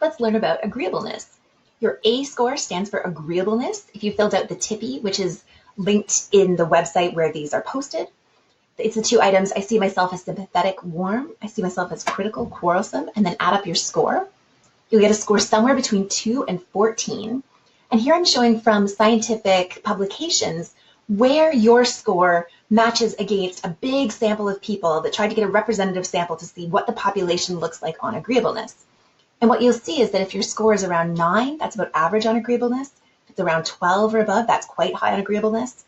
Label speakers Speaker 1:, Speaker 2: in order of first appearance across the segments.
Speaker 1: Let's learn about agreeableness. Your A score stands for agreeableness. If you filled out the TIPI, which is linked in the website where these are posted, it's the two items. I see myself as sympathetic, warm. I see myself as critical, quarrelsome, and then add up your score. You'll get a score somewhere between 2 and 14. And here I'm showing from scientific publications where your score matches against a big sample of people that tried to get a representative sample to see what the population looks like on agreeableness. And what you'll see is that if your score is around 9, that's about average on agreeableness. If it's around 12 or above, that's quite high on agreeableness.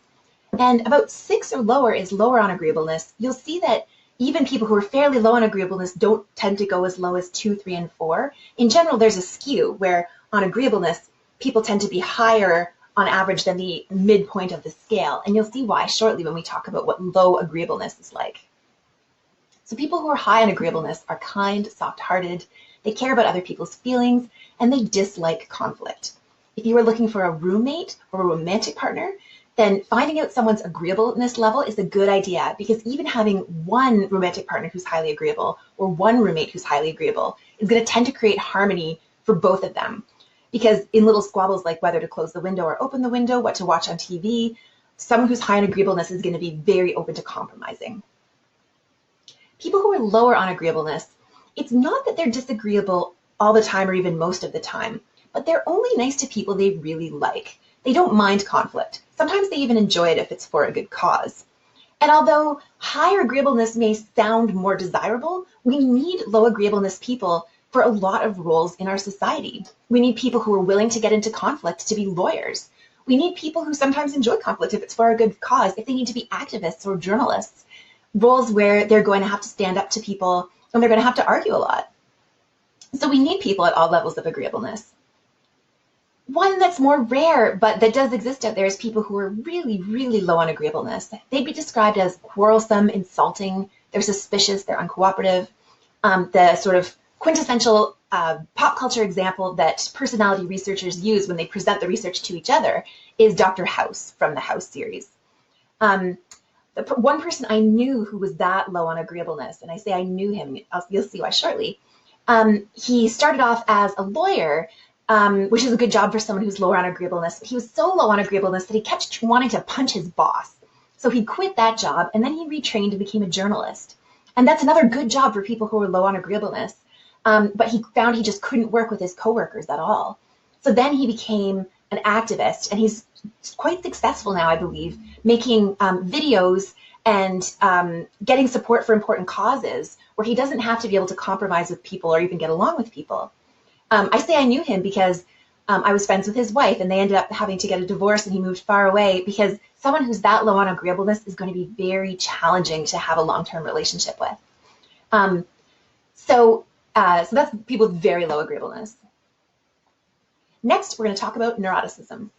Speaker 1: And about 6 or lower is lower on agreeableness. You'll see that even people who are fairly low on agreeableness don't tend to go as low as 2, 3, and 4. In general, there's a skew where on agreeableness, people tend to be higher on average than the midpoint of the scale. And you'll see why shortly when we talk about what low agreeableness is like. So people who are high on agreeableness are kind, soft-hearted, they care about other people's feelings, and they dislike conflict. If you are looking for a roommate or a romantic partner, then finding out someone's agreeableness level is a good idea, because even having one romantic partner who's highly agreeable or one roommate who's highly agreeable is going to tend to create harmony for both of them. Because in little squabbles like whether to close the window or open the window, what to watch on TV, someone who's high on agreeableness is going to be very open to compromising. People who are lower on agreeableness, it's not that they're disagreeable all the time or even most of the time, but they're only nice to people they really like. They don't mind conflict. Sometimes they even enjoy it if it's for a good cause. And although higher agreeableness may sound more desirable, we need low agreeableness people for a lot of roles in our society. We need people who are willing to get into conflict to be lawyers. We need people who sometimes enjoy conflict if it's for a good cause, if they need to be activists or journalists, roles where they're going to have to stand up to people and they're going to have to argue a lot. So we need people at all levels of agreeableness. One that's more rare, but that does exist out there, is people who are really, really low on agreeableness. They'd be described as quarrelsome, insulting, they're suspicious, they're uncooperative. The sort of quintessential pop culture example that personality researchers use when they present the research to each other is Dr. House from the House series. One person I knew who was that low on agreeableness, and I say I knew him, you'll see why shortly. He started off as a lawyer, which is a good job for someone who's lower on agreeableness. He was so low on agreeableness that he kept wanting to punch his boss. So he quit that job and then he retrained and became a journalist. And that's another good job for people who are low on agreeableness. But he found he just couldn't work with his coworkers at all. So then he became an activist, and he's quite successful now, I believe, making videos and getting support for important causes where he doesn't have to be able to compromise with people or even get along with people. I say I knew him because I was friends with his wife, and they ended up having to get a divorce, and he moved far away, because someone who's that low on agreeableness is going to be very challenging to have a long-term relationship with. So that's people with very low agreeableness. Next, we're going to talk about neuroticism.